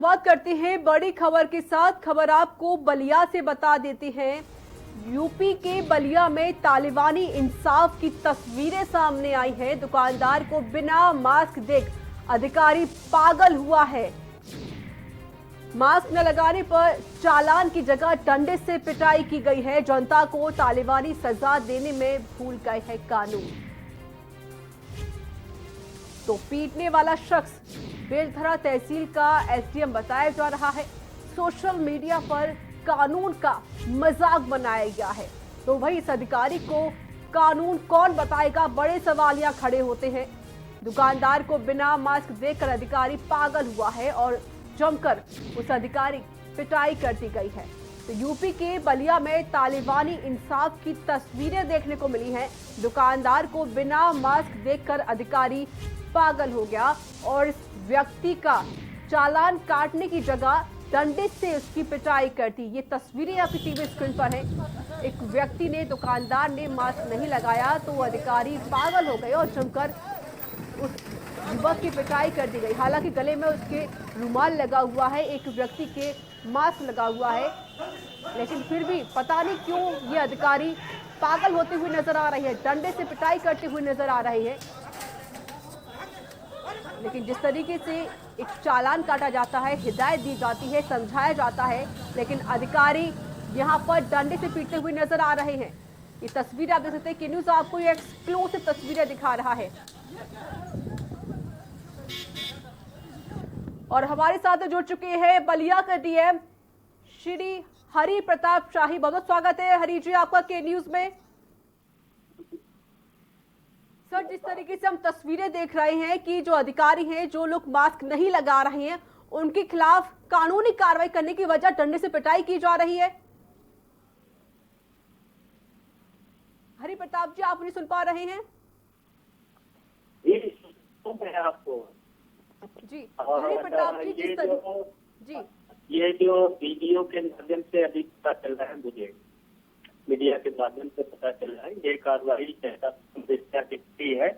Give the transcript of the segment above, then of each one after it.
बात करते हैं बड़ी खबर के साथ। खबर आपको बलिया से बता देते हैं। यूपी के बलिया में तालिबानी इंसाफ की तस्वीरें सामने आई है। दुकानदार को बिना मास्क देख अधिकारी पागल हुआ है। मास्क न लगाने पर चालान की जगह डंडे से पिटाई की गई है। जनता को तालिबानी सजा देने में भूल गए है कानून। तो पीटने वाला शख्स बेलथरा तहसील का एसडीएम बताया जा रहा है। सोशल मीडिया पर कानून का मजाक बनाया गया है। तो वही इस अधिकारी को कानून कौन बताएगा, बड़े सवाल यहां खड़े होते हैं। दुकानदार को बिना मास्क देखकर अधिकारी पागल हुआ है और जमकर उस अधिकारी पिटाई कर दी गई है। तो यूपी के बलिया में तालिबानी इंसाफ की तस्वीरें देखने को मिली हैं। दुकानदार को बिना मास्क देखकर अधिकारी पागल हो गया और इस व्यक्ति का चालान काटने की जगह डंडे से उसकी पिटाई कर दी। ये तस्वीरें आपकी टीवी स्क्रीन पर है। एक व्यक्ति ने, दुकानदार ने मास्क नहीं लगाया तो वो अधिकारी पागल हो गए और जमकर उस युवक की पिटाई कर दी गई। हालांकि गले में उसके रुमाल लगा हुआ है, एक व्यक्ति के मास्क लगा हुआ है, लेकिन फिर भी पता नहीं क्यों ये अधिकारी पागल होते हुए नजर आ रहे हैं, डंडे से पिटाई करते हुए नजर आ रहे हैं। लेकिन जिस तरीके से एक चालान काटा जाता है, हिदायत दी जाती है, समझाया जाता है, लेकिन अधिकारी यहां पर डंडे से पीटते हुए नजर आ रहे हैं। ये तस्वीर आप देख सकते हैं कि न्यूज़ आपको ये एक्सक्लूसिव तस्वीरें दिखा रहा है। और हमारे साथ जुड़ चुके हैं बलिया के डीएम श्री हरि प्रताप शाही। बहुत स्वागत है हरि जी आपका के न्यूज में। सर, जिस तरीके से हम तस्वीरें देख रहे हैं कि जो अधिकारी हैं, जो लोग मास्क नहीं लगा रहे हैं, उनके खिलाफ कानूनी कार्रवाई करने की वजह डंडे से पिटाई की जा रही है। हरि प्रताप जी, आप नहीं सुन पा रहे हैं? आपको जी हरि प्रताप जी, जिस तरीके जी ये जो वीडियो के माध्यम से अभी पता चल रहा है, मुझे मीडिया के माध्यम से पता चल रहा है, ये कार्रवाई दिखती है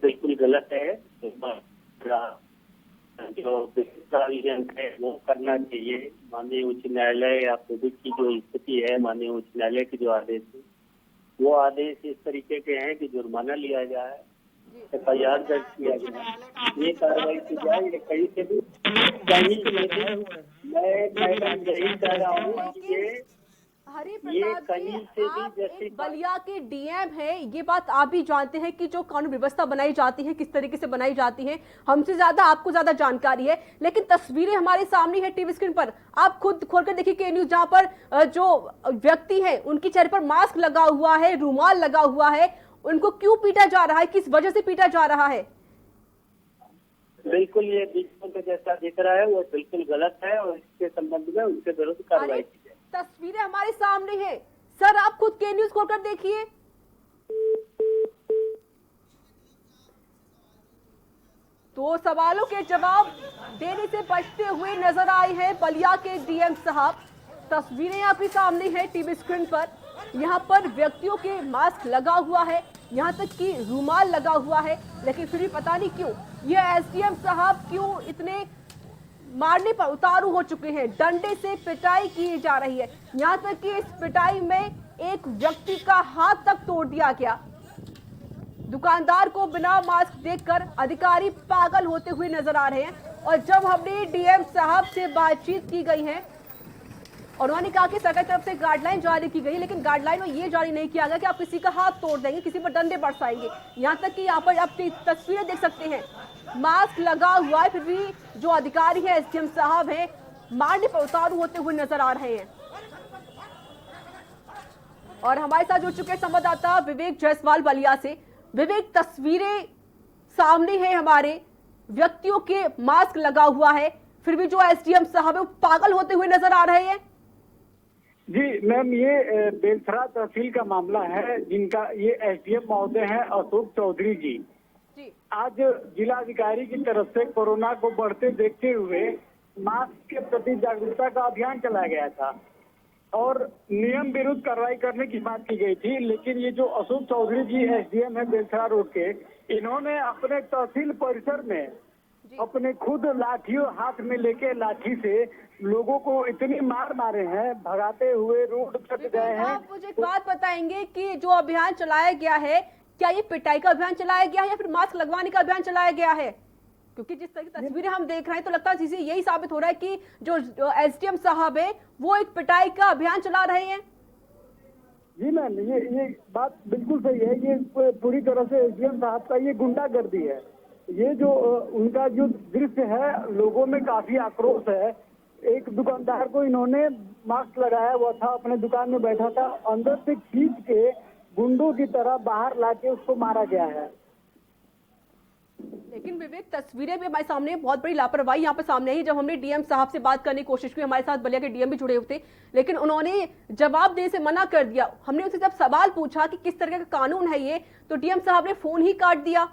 बिल्कुल गलत है। जो है वो करना चाहिए। माननीय उच्च न्यायालय या कोविड की जो स्थिति है, माननीय उच्च न्यायालय के जो आदेश है, वो आदेश इस तरीके के हैं कि जुर्माना लिया जाए, FIR दर्ज किया जाए, ये कार्रवाई की जाए। ये कहीं से भी मैं मैडम यही कह रहा हूँ कि हरि प्रताप जी, आप एक बलिया के डीएम है, ये बात आप भी जानते हैं कि जो कानून व्यवस्था बनाई जाती है किस तरीके से बनाई जाती है, हमसे ज्यादा आपको ज्यादा जानकारी है। लेकिन तस्वीरें हमारे सामने है टीवी स्क्रीन पर, आप खुद खोलकर देखिए के न्यूज, जहां पर जो व्यक्ति है उनके चेहरे पर मास्क लगा हुआ है, रुमाल लगा हुआ है, उनको क्यों पीटा जा रहा है, किस वजह से पीटा जा रहा है? बिल्कुल ये वीडियो में जैसा दिख रहा है वो बिल्कुल गलत है और इसके संबंध में उनके विरुद्ध कार्रवाई की जाए। तस्वीरें हमारे सामने है सर, आप खुद के न्यूज खोलकर देखिए। तो सवालों के जवाब देने से बचते हुए नजर आए हैं बलिया के डीएम साहब। तस्वीरें आपके सामने है टीवी स्क्रीन पर। यहाँ पर व्यक्तियों के मास्क लगा हुआ है, यहाँ तक कि रुमाल लगा हुआ है, लेकिन फिर भी पता नहीं क्यों ये एसडीएम साहब क्यों इतने मारने पर उतारू हो चुके हैं। डंडे से पिटाई की जा रही है, यहाँ तक कि इस पिटाई में एक व्यक्ति का हाथ तक तोड़ दिया गया। दुकानदार को बिना मास्क देखकर अधिकारी पागल होते हुए नजर आ रहे हैं। और जब हमने डीएम साहब से बातचीत की गई है और उन्होंने कहा कि सरकार की तरफ से गाइडलाइन जारी की गई, लेकिन गाइडलाइन में ये जारी नहीं किया गया कि आप किसी का हाथ तोड़ देंगे, किसी पर डंडे बरसाएंगे। यहाँ तक कि यहाँ पर आप तस्वीरें देख सकते हैं, मास्क लगा हुआ है, फिर भी जो अधिकारी है एसडीएम साहब हैं, मारने पर उतारू होते हुए नजर आ रहे हैं। और हमारे साथ जुड़ चुके संवाददाता विवेक जायसवाल बलिया से। विवेक, तस्वीरें सामने है हमारे, व्यक्तियों के मास्क लगा हुआ है, फिर भी जो एसडीएम साहब है वो पागल होते हुए नजर आ रहे हैं। जी मैम, ये बेलथरा तहसील का मामला है, जिनका ये एसडीएम महोदय हैं अशोक चौधरी जी। आज जिलाधिकारी की तरफ से कोरोना को बढ़ते देखते हुए मास्क के प्रति जागरूकता का अभियान चलाया गया था और नियम विरुद्ध कार्रवाई करने की बात की गई थी। लेकिन ये जो अशोक चौधरी जी एसडीएम है बेलथरा रोड के, इन्होंने अपने तहसील परिसर में अपने खुद लाठियों हाथ में लेके लाठी से लोगों को इतनी मार मारे हैं, भगाते हुए रोड तक गए हैं। आप मुझे एक बात बताएंगे कि जो अभियान चलाया गया है, क्या ये पिटाई का अभियान चलाया गया है या फिर मास्क लगवाने का अभियान चलाया गया है? क्योंकि जिस तरह की तस्वीरें हम देख रहे हैं तो लगता है यही साबित हो रहा है कि जो एसडीएम साहब है वो एक पिटाई का अभियान चला रहे हैं। जी मैम, ये बात बिल्कुल सही है। ये पूरी तरह से एसडीएम साहब का ये गुंडागर्दी है। ये जो उनका जो दृश्य है, लोगों में काफी आक्रोश है। एक दुकानदार को इन्होंने मास्क लगाया हुआ था, अपने दुकान में बैठा था, अंदर से खींच के गुंडों की तरह बाहर लाके उसको मारा गया है। लेकिन विवेक, तस्वीरें भी हमारे सामने, बहुत बड़ी लापरवाही यहाँ पे सामने आई। जब हमने डीएम साहब से बात करने की कोशिश की, हमारे साथ बलिया के डीएम भी जुड़े हुए थे, लेकिन उन्होंने जवाब देने से मना कर दिया। हमने उनसे जब सवाल पूछा कि किस तरह का कानून है ये, तो डीएम साहब ने फोन ही काट दिया।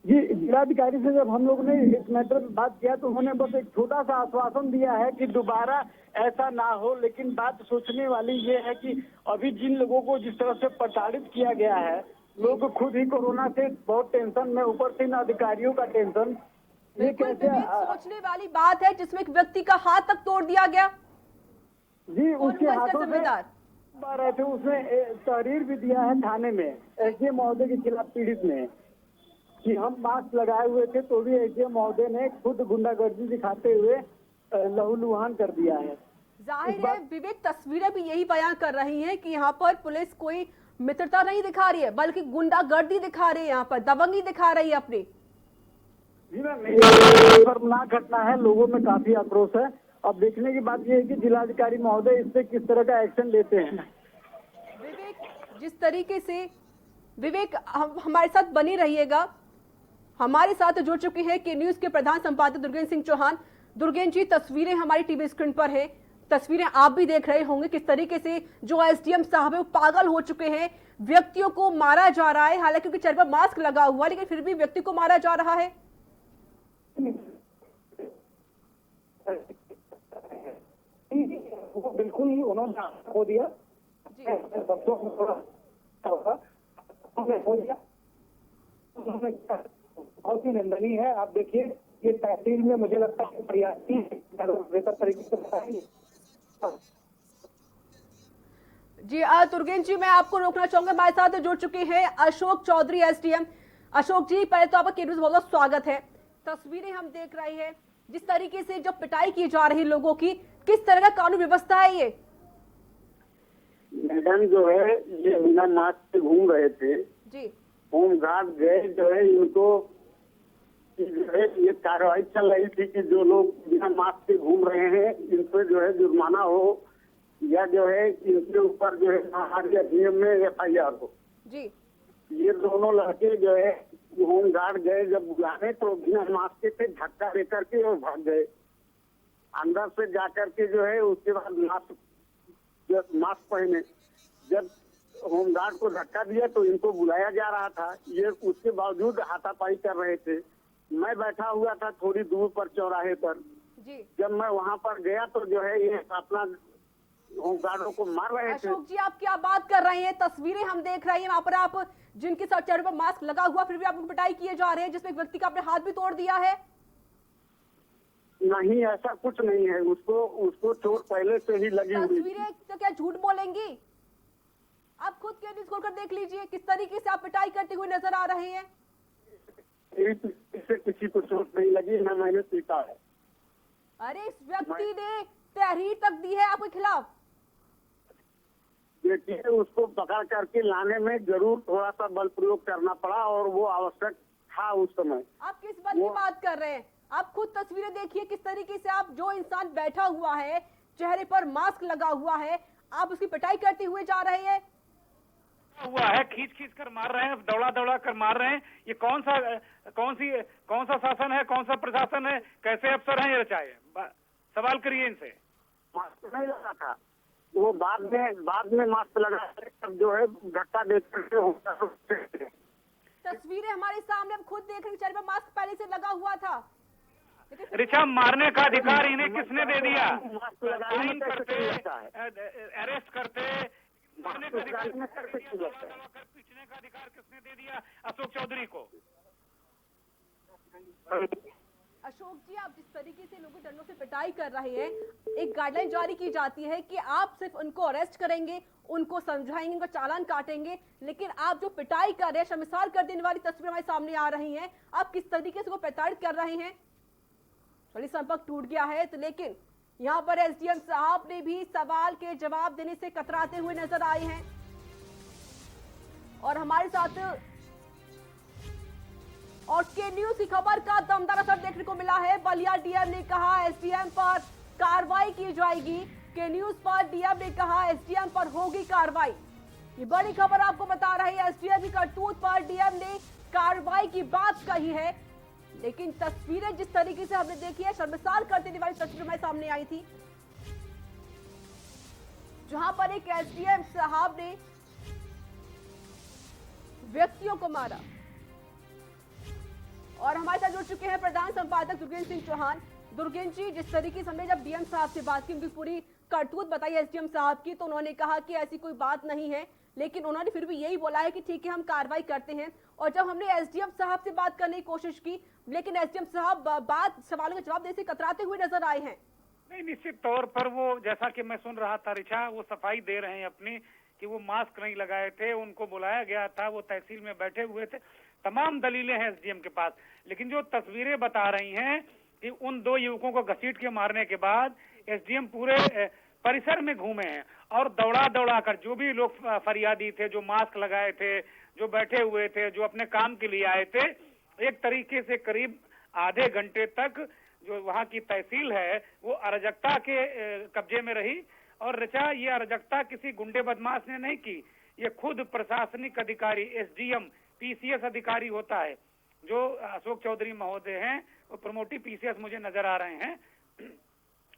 जी, जिलाधिकारी से जब हम लोग ने इस मैटर में बात किया तो उन्होंने बस एक छोटा सा आश्वासन दिया है कि दोबारा ऐसा ना हो। लेकिन बात सोचने वाली ये है कि अभी जिन लोगों को जिस तरह से प्रताड़ित किया गया है, लोग खुद ही कोरोना से बहुत टेंशन में, ऊपर से इन अधिकारियों का टेंशन, ये कैसे सोचने वाली बात है जिसमें एक व्यक्ति का हाथ तक तोड़ दिया गया। जी, उसके हाथों से रहे थे, उसने तहरीर भी दिया है थाने में एसडीएम महोदय के खिलाफ पीड़ित ने कि हम मास्क लगाए हुए थे तो भी एसडीएम महोदय ने खुद गुंडागर्दी दिखाते हुए लहूलुहान कर दिया है। जाहिर है विवेक, तस्वीरें भी यही बयान कर रही हैं कि यहाँ पर पुलिस कोई मित्रता नहीं दिखा रही है, बल्कि गुंडागर्दी दिखा रही है, यहाँ पर दबंगी दिखा रही है अपनी। जी मैम, ये शर्मनाक घटना है, लोगों में काफी आक्रोश है। अब देखने की बात यह है कि जिलाधिकारी महोदय इस पे किस तरह का एक्शन लेते हैं। विवेक, जिस तरीके से विवेक हमारे साथ बनी रहिएगा। हमारे साथ जुड़ चुके हैं के न्यूज के प्रधान संपादक दुर्गेन सिंह चौहान। दुर्गेन जी, तस्वीरें हमारी टीवी स्क्रीन पर है, तस्वीरें आप भी देख रहे होंगे किस तरीके से जो एसडीएम साहब है वो पागल हो चुके हैं। व्यक्तियों को मारा जा रहा है, हालांकि उनके चेहरे पर मास्क लगा हुआ है, लेकिन फिर भी व्यक्ति को मारा जा रहा है। वो बिल्कुल ही उन्होंने खो दिया। बहुत ही निंदनीय है। आप देखिए, ये तहसील में मुझे लगता है प्रयासी बेहतर तरीके से बताएंगे। जी दुर्गेन जी, मैं आपको रोकना चाहूंगा। हमारे साथ जुड़ चुके हैं अशोक चौधरी एसडीएम। अशोक जी, पहले तो आपका केंद्र बहुत बहुत स्वागत है। तस्वीरें हम देख रहे हैं जिस तरीके से जो पिटाई की जा रही लोगों की, किस तरह का कानून व्यवस्था है ये? मैडम जो है ये बिना मास्क से घूम रहे थे जी, होमगार्ड गए, जो है इनको जो है ये कार्रवाई चल रही थी कि जो लोग बिना मास्क से घूम रहे हैं इन पर जो है जुर्माना हो या जो है इनके ऊपर जो है हमारे अधिनियम में एफआईआर हो। जी, ये दोनों लड़के जो है होमगार्ड गए जब बुलाने तो बिना मास्क के धक्का देकर के वो भाग गए। अंदर से जाकर के जो है उसके बाद मास्क पहने, जब होमगार्ड को धक्का दिया तो इनको बुलाया जा रहा था, ये उसके बावजूद हाथापाई कर रहे थे। मैं बैठा हुआ था थोड़ी दूर पर चौराहे पर जी। जब मैं वहां पर गया तो जो है ये अपना होमगार्डों को मार रहे थे। अशोक जी, आप क्या बात कर रहे हैं? तस्वीरें हम देख रहे हैं वहां पर, आप जिनके साथ चेहरे पर मास्क लगा हुआ फिर भी आप पिटाई किए जा रहे हैं, जिसमें एक व्यक्ति का आपने हाथ भी तोड़ दिया है। नहीं, ऐसा कुछ नहीं है, उसको चोट पहले से ही लगी हुई। तस्वीरें तो क्या झूठ बोलेंगी? आप खुद के न्यूज़ खोलकर देख लीजिए किस तरीके से आप पिटाई करते हुए नजर आ रहे हैं। इससे किसी को चोट नहीं लगी, ना मैंने पीटा है। अरे इस व्यक्ति ने तहरीर तक दी है आपके खिलाफ। देखिए, उसको पकड़ करके लाने में जरूर थोड़ा सा बल प्रयोग करना पड़ा और वो आवश्यक था उस समय। आप किस बल की बात कर रहे हैं? आप खुद तस्वीरें देखिए किस तरीके से आप, जो इंसान बैठा हुआ है चेहरे पर मास्क लगा हुआ है, आप उसकी पिटाई करते हुए जा रहे हैं। हुआ है, खींच खींच कर मार रहे हैं, दौड़ा दौड़ा कर मार रहे हैं। ये कौन सा शासन है, कौन सा प्रशासन है, कैसे अफसर हैं ये रचाए? सवाल करिए इनसे। मास्क नहीं लगा था वो, बाद में मास्क लगा तब जो है धक्का देकर के। तस्वीरें हमारे सामने हम खुद देख रहे हैं, चेहरे पर मास्क पहले से लगा हुआ था। रिचा, मारने का अधिकार इन्हें किसने दे दिया? फाइन करते, अरेस्ट करते, मारने का अधिकार पीछने का अधिकार किसने दे दिया? अशोक चौधरी को। अशोक जी, आप जिस तरीके से लोगों डंडों से पिटाई कर रहे हैं, एक गाइडलाइन जारी की जाती है कि आप सिर्फ उनको अरेस्ट करेंगे, उनको समझाएंगे, उनका चालान काटेंगे, लेकिन आप जो पिटाई कर रहे हैं, शर्मसार कर देने वाली तस्वीर हमारे सामने आ रही हैं। आप किस तरीके से वो प्रताड़ित कर रहे हैं। चलिए, संपर्क टूट गया है, तो लेकिन यहाँ पर एसडीएम साहब ने भी सवाल के जवाब देने से कतराते हुए नजर आए हैं। और हमारे साथ और के न्यूज की खबर का दमदार असर देखने को मिला है। बलिया डीएम ने कहा एसडीएम पर कार्रवाई की जाएगी। के न्यूज पर डीएम ने कहा एसडीएम पर होगी कार्रवाई। ये बड़ी खबर आपको बता रही है। एसडीएम की करतूत पर डीएम ने कार्रवाई की बात कही है, लेकिन तस्वीरें जिस तरीके से हमने देखी है, शर्मसार कर देने वाली तस्वीर हमारे सामने आई थी, जहां पर एक एसडीएम साहब ने व्यक्तियों को मारा। और हमारे साथ जुड़ चुके हैं प्रधान संपादक दुर्गेंद्र सिंह चौहान। दुर्गेंद्र जी, जिस तरीके से हमने जब डीएम साहब से बात की, उनकी पूरी करतूत बताई एसडीएम साहब की, तो उन्होंने कहा कि ऐसी कोई बात नहीं है, लेकिन उन्होंने फिर भी यही बोला है कि ठीक है, हम कार्रवाई करते हैं। और जब हमने एसडीएम साहब से बात करने की कोशिश की, लेकिन एसडीएम साहब बात सवालों का जवाब देने से कतराते हुए नजर आए हैं। नहीं, निश्चित तौर पर वो, जैसा कि मैं सुन रहा था रिचा, वो सफाई दे रहे हैं अपनी कि वो मास्क नहीं लगाए थे, उनको बुलाया गया था, वो तहसील में बैठे हुए थे, तमाम दलीलें हैं एसडीएम के पास। लेकिन जो तस्वीरें बता रही हैं कि उन दो युवकों को घसीट के मारने के बाद एसडीएम पूरे परिसर में घूमे हैं और दौड़ा दौड़ा कर, जो भी लोग फरियादी थे, जो मास्क लगाए थे, जो बैठे हुए थे, जो अपने काम के लिए आए थे, एक तरीके से करीब आधे घंटे तक जो वहाँ की तहसील है वो अराजकता के कब्जे में रही। और रचा, ये अराजकता किसी गुंडे बदमाश ने नहीं की, ये खुद प्रशासनिक अधिकारी, एसडीएम, पीसीएस अधिकारी होता है, जो अशोक चौधरी महोदय हैं, वो प्रमोटी पीसीएस मुझे नजर आ रहे हैं।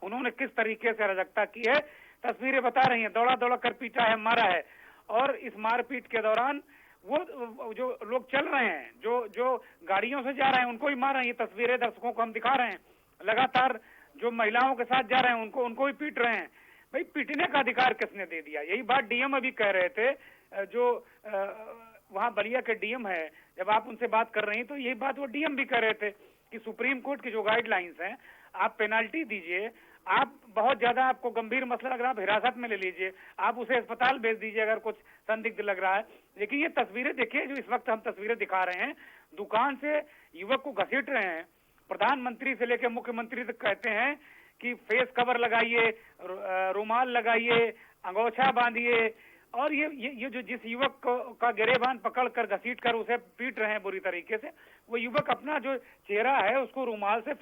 उन्होंने किस तरीके से अराजकता की है, तस्वीरें बता रही हैं। दौड़ा दौड़ा कर पीटा है, मारा है। और इस मारपीट के दौरान वो जो लोग चल रहे हैं, जो गाड़ियों से जा रहे हैं, उनको भी मार रहे हैं। ये तस्वीरें दर्शकों को हम दिखा रहे हैं। लगातार जो महिलाओं के साथ जा रहे हैं, उनको भी पीट रहे हैं। भाई, पीटने का अधिकार किसने दे दिया? यही बात डीएम अभी कह रहे थे, जो वहाँ बलिया के डीएम है, जब आप उनसे बात कर रही हैं, तो यही बात वो डीएम भी कह रहे थे कि सुप्रीम कोर्ट की जो गाइडलाइंस हैं, आप पेनाल्टी दीजिए, आप बहुत ज्यादा आपको गंभीर मसला लग रहा है, आप हिरासत में ले लीजिए, आप उसे अस्पताल भेज दीजिए अगर कुछ संदिग्ध लग रहा है। लेकिन ये तस्वीरें देखिए, जो इस वक्त हम तस्वीरें दिखा रहे हैं, दुकान से युवक को घसीट रहे हैं। प्रधानमंत्री से लेकर मुख्यमंत्री तक कहते हैं कि फेस कवर लगाइए, रुमाल लगाइए, अंगोछा बांधिए। और ये जो जिस युवक का गिरेबान पकड़कर घसीट कर उसे पीट रहे हैं बुरी तरीके से, वो युवक अपना जो चेहरा है उसको रुमाल से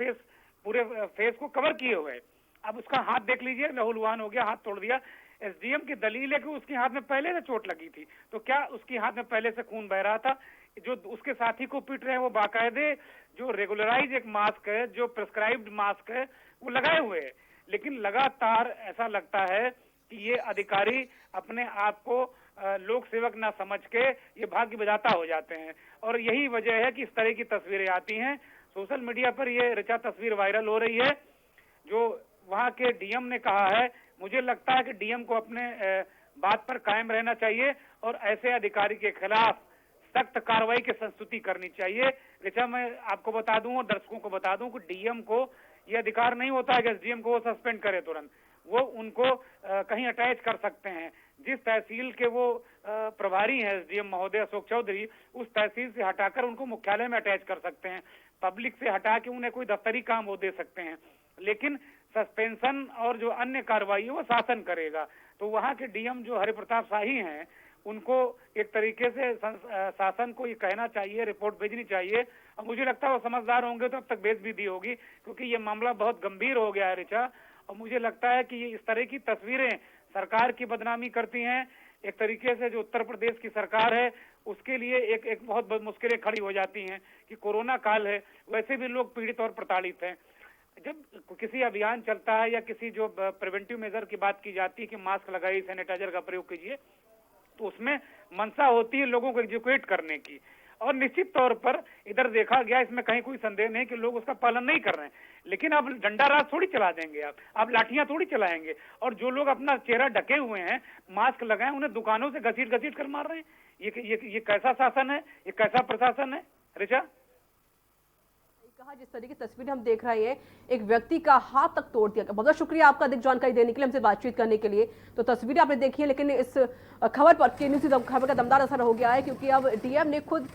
पूरे फेस को कवर किए हुए। अब उसका हाथ देख लीजिए, लहूलुहान हो गया, हाथ तोड़ दिया। एसडीएम की दलील है कि उसके हाथ में पहले से चोट लगी थी, तो क्या उसके हाथ में पहले से खून बह रहा था? जो उसके साथी को पीट रहे हैं वो बाकायदे जो रेगुलराइज एक मास्क है, जो प्रिस्क्राइब्ड मास्क है, वो लगाए हुए है। लेकिन लगातार ऐसा लगता है कि ये अधिकारी अपने आप को लोक सेवक ना समझ के ये भाग्य बजाता हो जाते हैं। और यही वजह है कि इस तरह की तस्वीरें आती हैं सोशल मीडिया पर। ये ऋचा तस्वीर वायरल हो रही है जो वहाँ के डीएम ने कहा है। मुझे लगता है कि डीएम को अपने बात पर कायम रहना चाहिए और ऐसे अधिकारी के खिलाफ सख्त कार्रवाई की संस्तुति करनी चाहिए। ऋचा, मैं आपको बता दूं और दर्शकों को बता दूं कि डीएम को ये अधिकार नहीं होता है कि एसडीएम को वो सस्पेंड करे तुरंत। वो उनको कहीं अटैच कर सकते हैं। जिस तहसील के वो प्रभारी हैं एसडीएम महोदय अशोक चौधरी, उस तहसील से हटाकर उनको मुख्यालय में अटैच कर सकते हैं। पब्लिक से हटा के उन्हें कोई दफ्तरी काम वो दे सकते हैं। लेकिन सस्पेंशन और जो अन्य कार्रवाई है वो शासन करेगा। तो वहाँ के डीएम जो हरिप्रताप शाही हैं, उनको एक तरीके से शासन को ये कहना चाहिए, रिपोर्ट भेजनी चाहिए। और मुझे लगता है वो समझदार होंगे तो अब तक भेज भी दी होगी, क्योंकि ये मामला बहुत गंभीर हो गया है ऋचा। और मुझे लगता है कि ये इस तरह की तस्वीरें सरकार की बदनामी करती हैं। एक तरीके से जो उत्तर प्रदेश की सरकार है उसके लिए एक बहुत मुश्किलें खड़ी हो जाती हैं कि कोरोना काल है, वैसे भी लोग पीड़ित और प्रताड़ित हैं। जब किसी अभियान चलता है या किसी जो प्रिवेंटिव मेजर की बात की जाती है कि मास्क लगाइए, सैनिटाइजर का प्रयोग कीजिए, तो उसमें मंशा होती है लोगों को एजुकेट करने की। और निश्चित तौर पर इधर देखा गया, इसमें कहीं कोई संदेह नहीं कि लोग उसका पालन नहीं कर रहे हैं। लेकिन आप डंडा राज थोड़ी चला देंगे, आप लाठियां थोड़ी चलाएंगे। और जो लोग अपना चेहरा ढके हुए हैं, मास्क लगाए, उन्हें दुकानों से घसीट कर मार रहे हैं। ये कैसा शासन है? ये कैसा प्रशासन है ऋचा? कहा जिस तरीके की तस्वीरें हम देख रहे हैं, एक व्यक्ति का हाथ तक तोड़ दिया गया। बहुत शुक्रिया आपका अधिक जानकारी देने के लिए, हमसे बातचीत करने के लिए। तो तस्वीरें आपने देखी है, लेकिन इस खबर पर के न्यूज़ खबर का दमदार असर हो गया है, क्योंकि अब डीएम ने खुद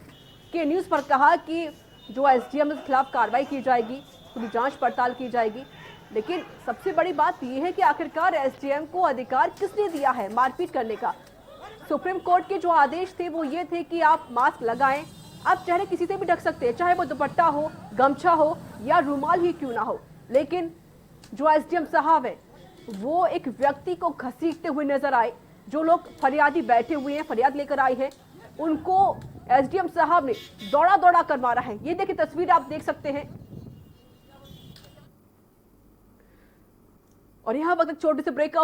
के न्यूज़ पर कहा कि जो एसडीएम के खिलाफ कार्रवाई की जाएगी, पूरी जांच पड़ताल की जाएगी। लेकिन सबसे बड़ी बात यह है कि आखिरकार एसडीएम को अधिकार किसने दिया है मारपीट करने का? सुप्रीम कोर्ट के जो आदेश थे वो ये थे कि आप मास्क लगाएं, आप चेहरे किसी से भी ढक सकते हैं, चाहे वो दुपट्टा हो, गमछा हो या रुमाल ही क्यों ना हो। लेकिन जो एसडीएम साहब है वो एक व्यक्ति को घसीटते हुए नजर आए। जो लोग फरियादी बैठे हुए हैं, फरियाद लेकर आए हैं, उनको एसडीएम साहब ने दौड़ा दौड़ा कर मारा है। ये देखिए तस्वीर आप देख सकते हैं। और यहां वक्त छोटे से ब्रेक का